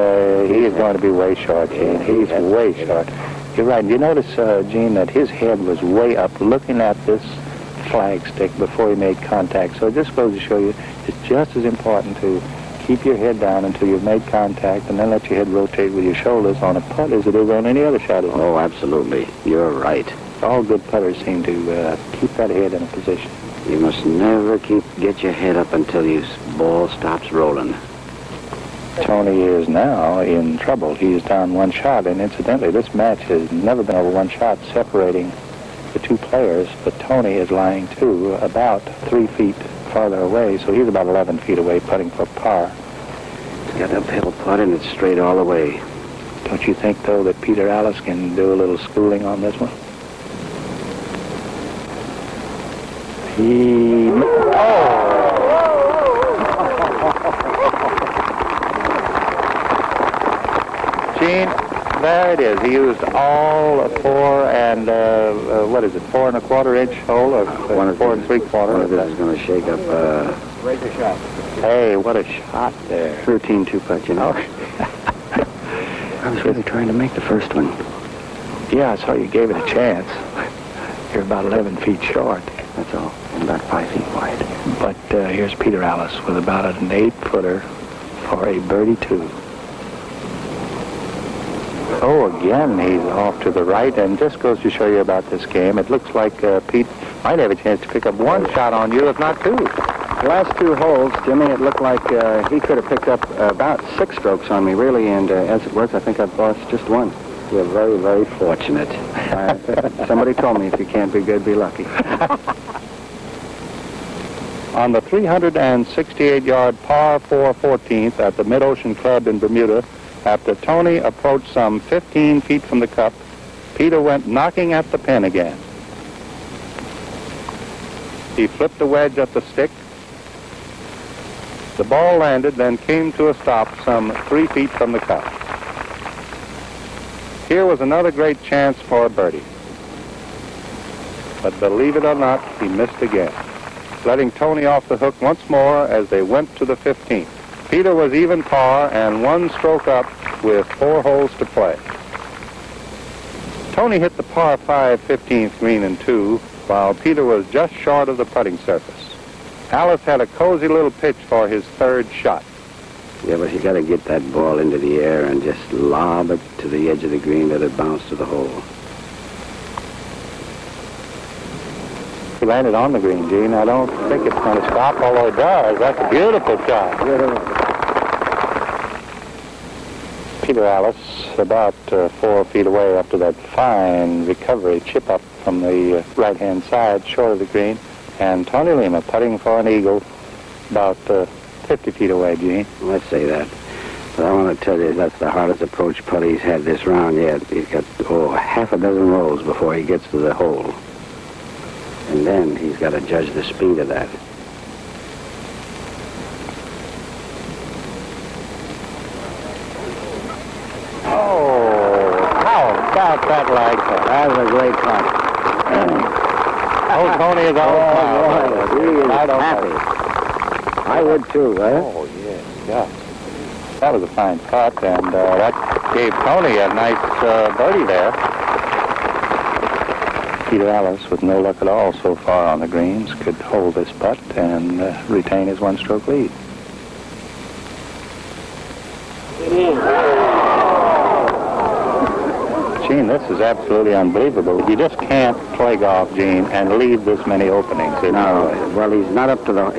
Speaker 6: he is going to be way short, Gene. He's way short. You're right. You notice, Gene, that his head was way up looking at this flagstick before he made contact. So it just goes to show you it's just as important to keep your head down until you've made contact and then let your head rotate with your shoulders on a putt as it is on any other shot.
Speaker 3: Oh, absolutely. You're right.
Speaker 6: All good putters seem to keep that head in a position.
Speaker 3: You must never get your head up until your ball stops rolling.
Speaker 6: Tony is now in trouble. He is down 1 shot, and incidentally, this match has never been over 1 shot separating the 2 players, but Tony is lying, too, about 3 feet
Speaker 2: farther away, so he's about 11 feet away putting for par.
Speaker 3: He's got uphill putt and it's straight all the way.
Speaker 2: Don't you think, though, that Peter Alliss can do a little schooling on this one? Gene, there it is. He used all 4 and, 4 1/4 inch hole, or 4 3/4.
Speaker 3: One of this is going to shake up.
Speaker 2: Raise a shot. Hey, what a shot there.
Speaker 4: Routine 2-putt, you know. I was really trying to make the first one.
Speaker 2: Yeah, I saw you gave it a chance. You're about 11 feet short.
Speaker 4: That's all. I'm about 5 feet wide.
Speaker 2: But here's Peter Alliss with about an 8-footer for a birdie 2. Oh, again, he's off to the right, and just goes to show you about this game. It looks like Pete might have a chance to pick up 1 shot on you, if not 2.
Speaker 4: The last 2 holes, Jimmy, it looked like he could have picked up about 6 strokes on me, really, and as it was, I think I've lost just 1.
Speaker 3: You're very, very fortunate.
Speaker 4: Somebody told me if you can't be good, be lucky.
Speaker 2: On the 368-yard par 4 14th at the Mid-Ocean Club in Bermuda, after Tony approached some 15 feet from the cup, Peter went knocking at the pin again. He flipped a wedge at the stick. The ball landed, then came to a stop some 3 feet from the cup. Here was another great chance for a birdie. But believe it or not, he missed again, letting Tony off the hook once more as they went to the 15th. Peter was even par and 1 stroke up with 4 holes to play. Tony hit the par 5 15th green in 2, while Peter was just short of the putting surface. Alliss had a cozy little pitch for his 3rd shot.
Speaker 3: Yeah, but you got to get that ball into the air and just lob it to the edge of the green, let it bounce to the hole.
Speaker 2: He landed on the green, Gene. I don't think it's going to stop, although it does. That's a beautiful shot.
Speaker 3: Beautiful.
Speaker 2: Peter Alliss, about 4 feet away after that fine recovery chip up from the right-hand side, short of the green, and Tony Lema putting for an eagle about 50 feet away, Gene.
Speaker 3: Let's say that. But I want to tell you, that's the hardest approach putt he's had this round yet. He's got, half a dozen rolls before he gets to the hole. And then he's got to judge the speed of that.
Speaker 2: Oh, how about that like that?
Speaker 3: That was a great putt.
Speaker 2: Tony is all proud.
Speaker 3: He is happy. I would too, right?
Speaker 2: Oh, yes, yeah. That was a fine putt, and that gave Tony a nice birdie there. Peter Alliss, with no luck at all so far on the greens, could hold this putt and retain his 1-stroke lead. Gene, this is absolutely unbelievable. You just can't play golf, Gene, and leave this many openings.
Speaker 3: No, well, he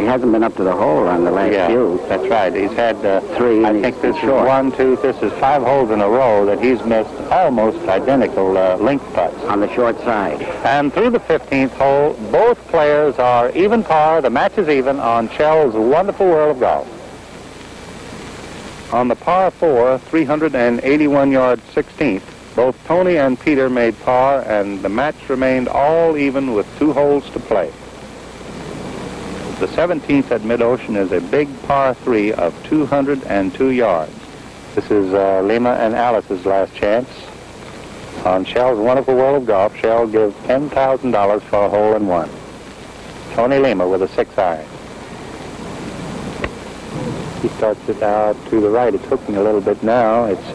Speaker 3: hasn't been up to the hole on the last few.
Speaker 2: That's right. He's had
Speaker 3: 3.
Speaker 2: I think this is 1, 2, this is 5 holes in a row that he's missed almost identical length putts.
Speaker 3: On the short side.
Speaker 2: And through the 15th hole, both players are even par. The match is even on Shell's wonderful world of golf. On the par 4, 381-yard 16th, both Tony and Peter made par, and the match remained all even with 2 holes to play. The 17th at Mid-Ocean is a big par 3 of 202 yards. This is Lema and Allis's last chance. On Shell's wonderful world of golf, Shell gives $10,000 for a hole-in-one. Tony Lema with a 6-iron. He starts it out to the right. It's hooking a little bit now. It's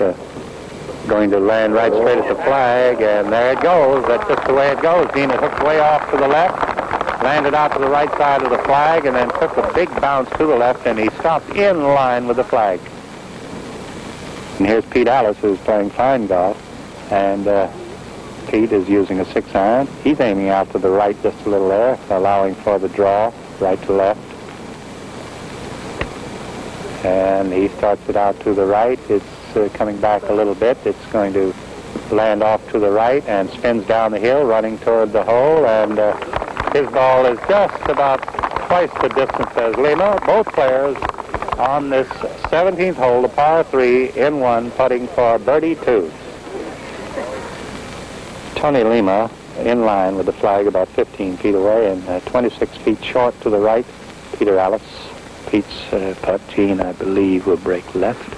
Speaker 2: going to land right straight at the flag, and there it goes. That's just the way it goes. Dean, it hooked way off to the left, landed out to the right side of the flag, and then took a big bounce to the left, and he stopped in line with the flag. And here's Pete Alliss, who's playing fine golf, and Pete is using a 6-iron. He's aiming out to the right just a little there, allowing for the draw, right to left. And he starts it out to the right. It's coming back a little bit. It's going to land off to the right and spins down the hill, running toward the hole, and his ball is just about twice the distance as Lema. Both players on this 17th hole, the par 3 in 1, putting for birdie 2. Tony Lema in line with the flag about 15 feet away and 26 feet short to the right. Peter Alliss. Pete's putt, Gene, I believe, will break left.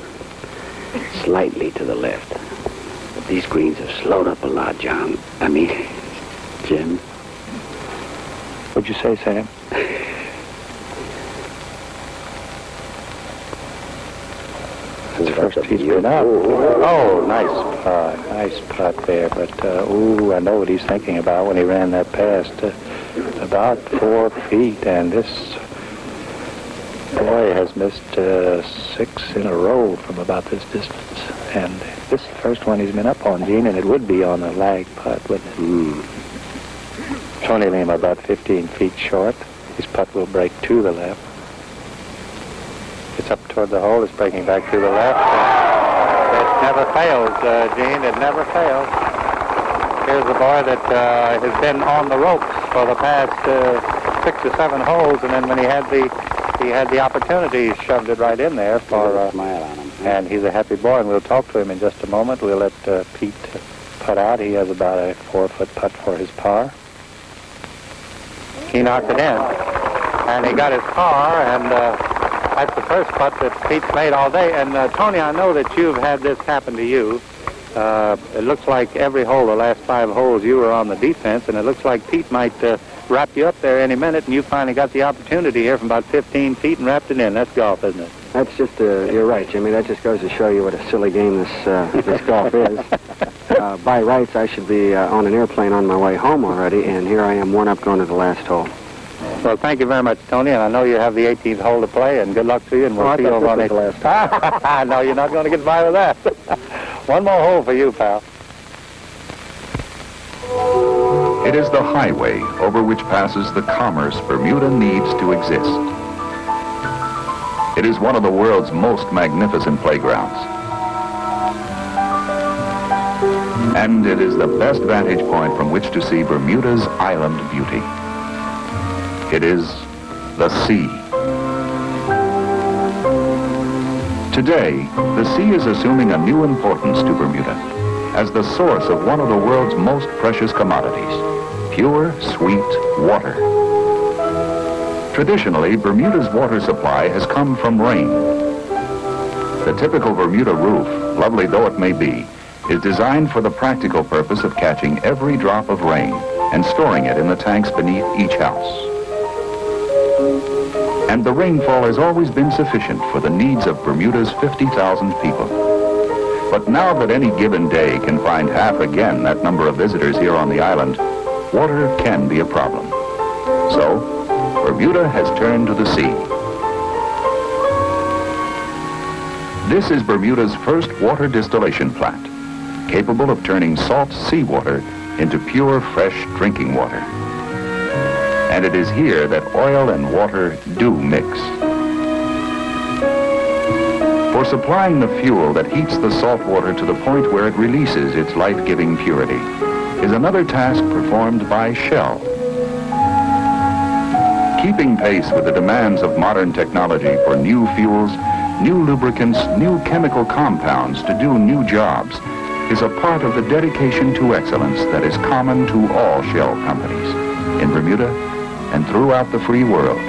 Speaker 3: Slightly to the left. But these greens have slowed up a lot, John. I mean, Jim.
Speaker 2: What'd you say, Sam? His first tee's been up. Oh, nice putt there. But, I know what he's thinking about when he ran that past. About 4 feet, and this boy has missed 6 in a row from about this distance. And this is the first one he's been up on, Gene, and it would be on a lag putt, wouldn't it? Tony Lema about 15 feet short. His putt will break to the left. It's up toward the hole. It's breaking back to the left. It never fails, Gene. It never fails. Here's a boy that has been on the ropes for the past 6 or 7 holes, and then when he had the opportunity, he shoved it right in there for
Speaker 3: smile on him.
Speaker 2: And he's a happy boy, and we'll talk to him in just a moment. We'll let Pete putt out. He has about a 4-foot putt for his par. He knocked it in, and he got his par, and that's the first putt that Pete's made all day. And Tony, I know that you've had this happen to you. It looks like every hole, the last 5 holes, you were on the defense, and it looks like Pete might wrap you up there any minute, and you finally got the opportunity here from about 15 feet and wrapped it in. That's golf, isn't it?
Speaker 4: That's just, you're right, Jimmy. That just goes to show you what a silly game this golf is. By rights, I should be on an airplane on my way home already, and here I am, 1 up going to the last hole.
Speaker 2: Well, thank you very much, Tony, and I know you have the 18th hole to play, and good luck to you, and we'll see you over on the last. No, you're not going to get by with that. 1 more hole for you, pal.
Speaker 1: It is the highway over which passes the commerce Bermuda needs to exist. It is one of the world's most magnificent playgrounds. And it is the best vantage point from which to see Bermuda's island beauty. It is the sea. Today, the sea is assuming a new importance to Bermuda as the source of one of the world's most precious commodities, pure, sweet water. Traditionally, Bermuda's water supply has come from rain. The typical Bermuda roof, lovely though it may be, is designed for the practical purpose of catching every drop of rain and storing it in the tanks beneath each house. And the rainfall has always been sufficient for the needs of Bermuda's 50,000 people. But now that any given day can find half again that number of visitors here on the island, water can be a problem. So, Bermuda has turned to the sea. This is Bermuda's first water distillation plant, capable of turning salt seawater into pure, fresh drinking water. And it is here that oil and water do mix. For supplying the fuel that heats the salt water to the point where it releases its life-giving purity is another task performed by Shell. Keeping pace with the demands of modern technology for new fuels, new lubricants, new chemical compounds to do new jobs is a part of the dedication to excellence that is common to all Shell companies in Bermuda and throughout the free world.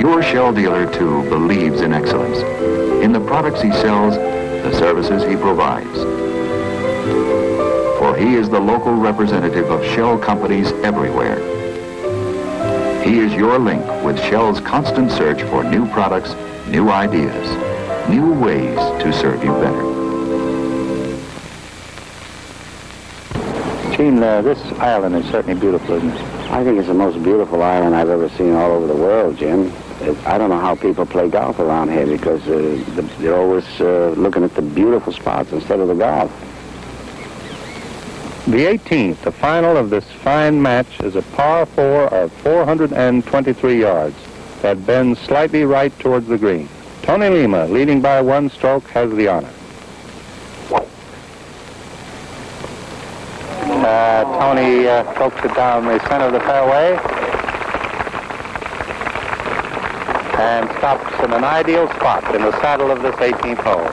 Speaker 1: Your Shell dealer, too, believes in excellence, in the products he sells, the services he provides. For he is the local representative of Shell companies everywhere. He is your link with Shell's constant search for new products, new ideas, new ways to serve you better.
Speaker 2: Gene, this island is certainly beautiful, isn't it?
Speaker 3: I think it's the most beautiful island I've ever seen all over the world, Jim. I don't know how people play golf around here because they're always looking at the beautiful spots instead of the golf.
Speaker 2: The 18th, the final of this fine match, is a par 4 of 423 yards that bends slightly right towards the green. Tony Lema, leading by 1 stroke, has the honor. Tony strokes it down the center of the fairway. and stops in an ideal spot in the saddle of this 18th hole.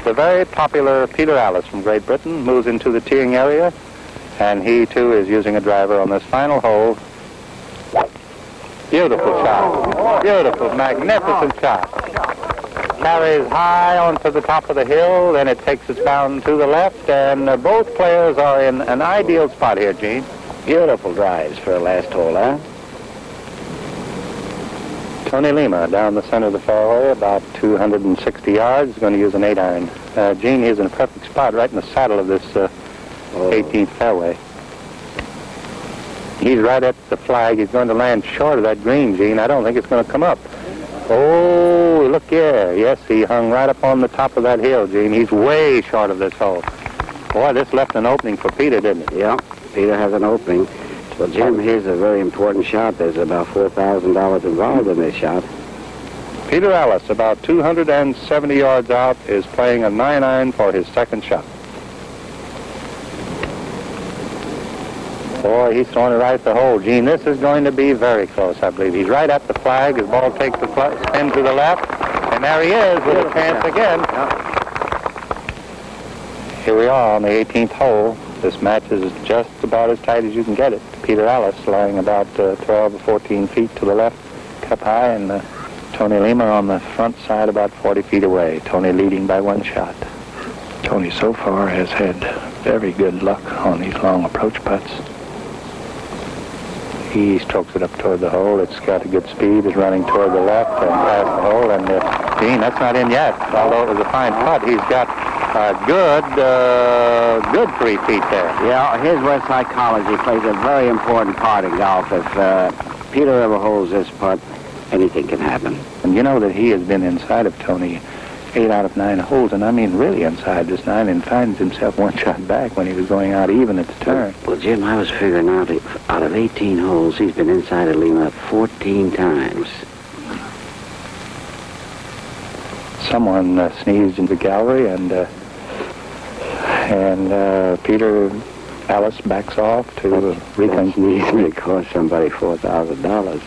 Speaker 2: The very popular Peter Alliss from Great Britain moves into the teeing area, and he too is using a driver on this final hole. Beautiful shot. Beautiful, magnificent shot. Carries high onto the top of the hill, then it takes its bound to the left, and both players are in an ideal spot here, Gene.
Speaker 3: Beautiful drives for a last hole, huh?
Speaker 2: Tony Lema down the center of the fairway, about 260 yards, going to use an 8-iron. Gene, he's in a perfect spot right in the saddle of this 18th fairway. He's right at the flag. He's going to land short of that green, Gene. I don't think it's going to come up. Oh, look here. Yes, he hung right up on the top of that hill, Gene. He's way short of this hole. Boy, this left an opening for Peter, didn't it?
Speaker 3: Yeah, Peter has an opening. Well, Jim, here's a very important shot. There's about $4,000 involved in this shot.
Speaker 2: Peter Alliss, about 270 yards out, is playing a 9-iron for his second shot. Boy, he's throwing it right at the hole. Gene, this is going to be very close, I believe. He's right at the flag. His ball takes the spin to the left. And there he is with a chance again. Here we are on the 18th hole. This match is just about as tight as you can get it. Peter Alliss lying about 12 or 14 feet to the left, cup high, and Tony Lema on the front side about 40 feet away. Tony leading by one shot. Tony so far has had very good luck on these long approach putts. He strokes it up toward the hole. It's got a good speed. It's running toward the left and past the hole. And Gene, that's not in yet. Although it was a fine putt, he's got good 3 feet there.
Speaker 3: Yeah, here's where psychology plays a very important part in golf. If Peter ever holds this putt, anything can happen.
Speaker 2: And you know that he has been inside of Tony 8 out of 9 holes, and I mean really inside this 9, and finds himself one shot back when he was going out even at the turn.
Speaker 3: Well, Jim, I was figuring out of 18 holes, he's been inside of Lema 14 times.
Speaker 2: Someone sneezed in the gallery, and Peter Alliss backs off to
Speaker 3: That sneeze may cost somebody $4,000.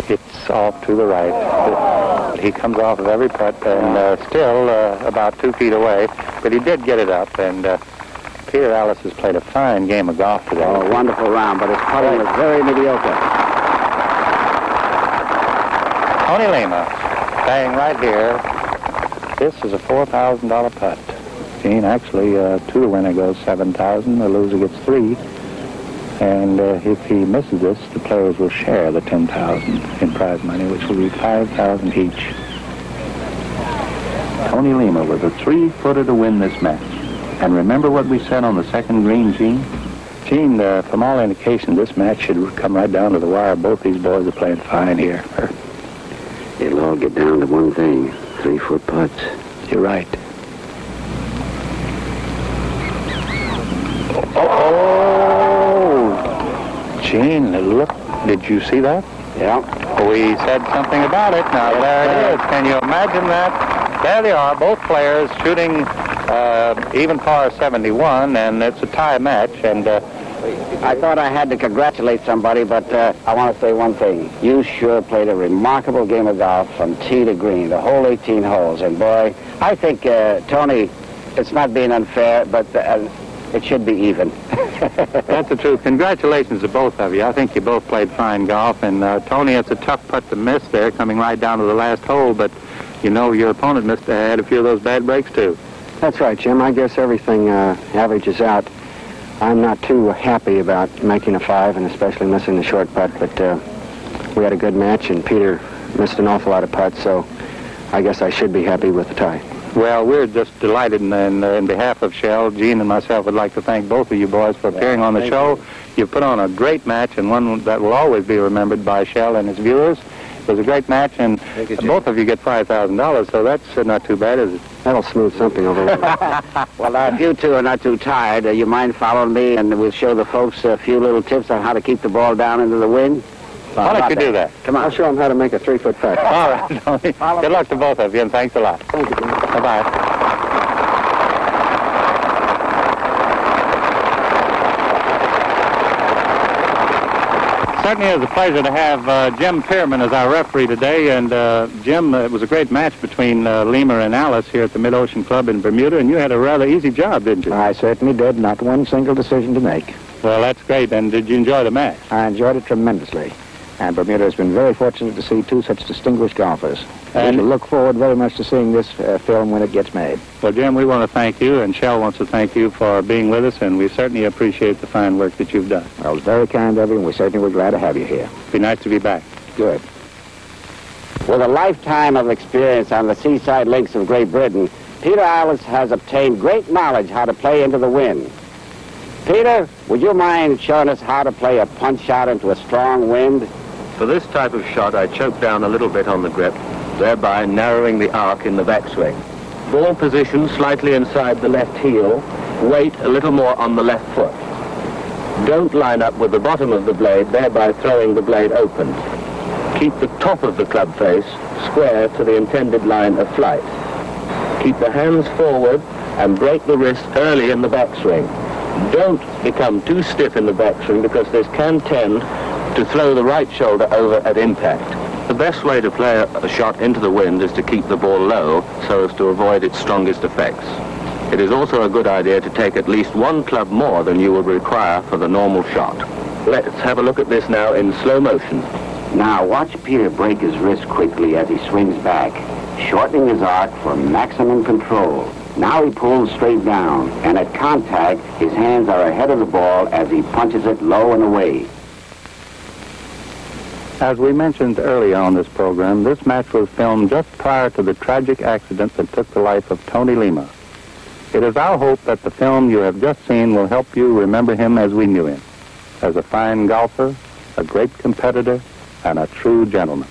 Speaker 2: It's off to the right. He comes off of every putt, and still about 2 feet away, but he did get it up, and Peter Alliss has played a fine game of golf today.
Speaker 3: Oh, a wonderful round, but his putting was very mediocre.
Speaker 2: Tony Lema, staying right here. This is a $4,000 putt. Gene, actually, to the winner goes $7,000. The loser gets $3,000. And if he misses this, the players will share the $10,000 in prize money, which will be $5,000 each. Tony Lema with a 3-footer to win this match. And remember what we said on the second green, Gene? Gene, from all indication, this match should come right down to the wire. Both these boys are playing fine here.
Speaker 3: It'll all get down to one thing, 3-foot putts.
Speaker 2: You're right. Gene, look, did you see that?
Speaker 3: Yeah.
Speaker 2: We said something about it. Now, there it is. Can you imagine that? There they are, both players shooting even par 71, and it's a tie match. And
Speaker 3: I thought I had to congratulate somebody, but I want to say one thing. You sure played a remarkable game of golf from tee to green, the whole 18 holes. And, boy, I think, Tony, it's not being unfair, but it should be even.
Speaker 2: That's the truth. Congratulations to both of you. I think you both played fine golf. And, Tony, it's a tough putt to miss there, coming right down to the last hole. But, you know, your opponent had a few of those bad breaks, too.
Speaker 4: That's right, Jim. I guess everything averages out. I'm not too happy about making a 5, and especially missing the short putt. But we had a good match, and Peter missed an awful lot of putts. So I guess I should be happy with the tie.
Speaker 2: Well, we're just delighted, and in behalf of Shell, Gene and myself would like to thank both of you boys for appearing on the show. You've put on a great match, and one that will always be remembered by Shell and his viewers. It was a great match, and both of you get $5,000, so that's not too bad, is it?
Speaker 4: That'll smooth something over.
Speaker 3: Well, if you two are not too tired, you mind following me, and we'll show the folks a few little tips on how to keep the ball down into the wind?
Speaker 2: Why don't you do that?
Speaker 3: Come on.
Speaker 4: I'll show them how to make a 3-foot putt.
Speaker 2: All right, Tony. Good luck to both of you, and thanks a lot.
Speaker 4: Thank you, Jim.
Speaker 2: Bye-bye. Certainly is a pleasure to have Jim Pearman as our referee today. And Jim, it was a great match between Lema and Alliss here at the Mid-Ocean Club in Bermuda, and you had a rather easy job, didn't you?
Speaker 3: I certainly did. Not one single decision to make.
Speaker 2: Well, that's great. And did you enjoy the match?
Speaker 3: I enjoyed it tremendously. And Bermuda has been very fortunate to see two such distinguished golfers. And we look forward very much to seeing this film when it gets made.
Speaker 2: Well, Jim, we want to thank you, and Shell wants to thank you for being with us, and we certainly appreciate the fine work that you've done.
Speaker 3: Well, it's very kind of you, and we certainly were glad to have you here.
Speaker 2: Be nice to be back.
Speaker 3: Good. With a lifetime of experience on the seaside links of Great Britain, Peter Alliss has obtained great knowledge how to play into the wind. Peter, would you mind showing us how to play a punch shot into a strong wind?
Speaker 5: For this type of shot, I choke down a little bit on the grip, thereby narrowing the arc in the backswing. Ball position slightly inside the left heel, weight a little more on the left foot. Don't line up with the bottom of the blade, thereby throwing the blade open. Keep the top of the club face square to the intended line of flight. Keep the hands forward and break the wrist early in the backswing. Don't become too stiff in the backswing because this can tend to throw the right shoulder over at impact. The best way to play a shot into the wind is to keep the ball low so as to avoid its strongest effects. It is also a good idea to take at least one club more than you would require for the normal shot. Let's have a look at this now in slow motion.
Speaker 3: Now watch Peter break his wrist quickly as he swings back, shortening his arc for maximum control. Now he pulls straight down, and at contact, his hands are ahead of the ball as he punches it low and away.
Speaker 2: As we mentioned earlier on this program, this match was filmed just prior to the tragic accident that took the life of Tony Lema. It is our hope that the film you have just seen will help you remember him as we knew him, as a fine golfer, a great competitor, and a true gentleman.